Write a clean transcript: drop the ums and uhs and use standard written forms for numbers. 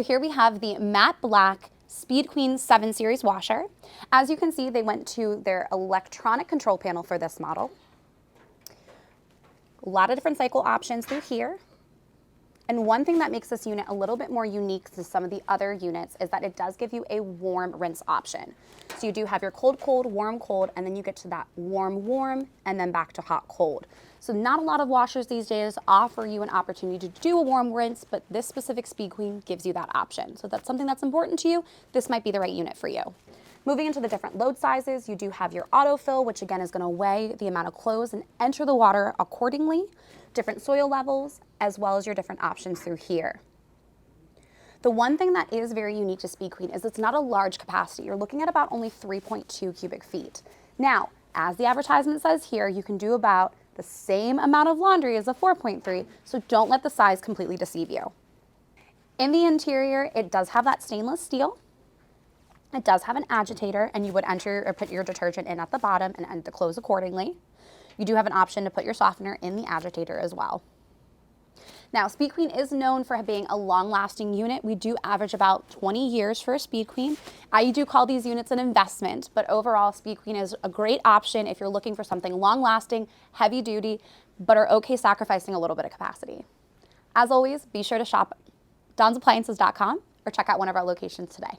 So here we have the matte black Speed Queen 7 Series washer. As you can see, they went to their electronic control panel for this model. A lot of different cycle options through here. And one thing that makes this unit a little bit more unique to some of the other units is that it does give you a warm rinse option. So you do have your cold, cold, warm, cold, and then you get to that warm, warm, and then back to hot, cold. So not a lot of washers these days offer you an opportunity to do a warm rinse, but this specific Speed Queen gives you that option. So that's something that's important to you. This might be the right unit for you. Moving into the different load sizes, you do have your autofill, which again is going to weigh the amount of clothes and enter the water accordingly, different soil levels, as well as your different options through here. The one thing that is very unique to Speed Queen is it's not a large capacity. You're looking at about only 3.2 cubic feet. Now, as the advertisement says here, you can do about the same amount of laundry as a 4.3, so don't let the size completely deceive you. In the interior, it does have that stainless steel. It does have an agitator, and you would enter or put your detergent in at the bottom and end the clothes accordingly. You do have an option to put your softener in the agitator as well. Now, Speed Queen is known for being a long-lasting unit. We do average about 20 years for a Speed Queen. I do call these units an investment, but overall, Speed Queen is a great option if you're looking for something long-lasting, heavy-duty, but are okay sacrificing a little bit of capacity. As always, be sure to shop donsappliances.com or check out one of our locations today.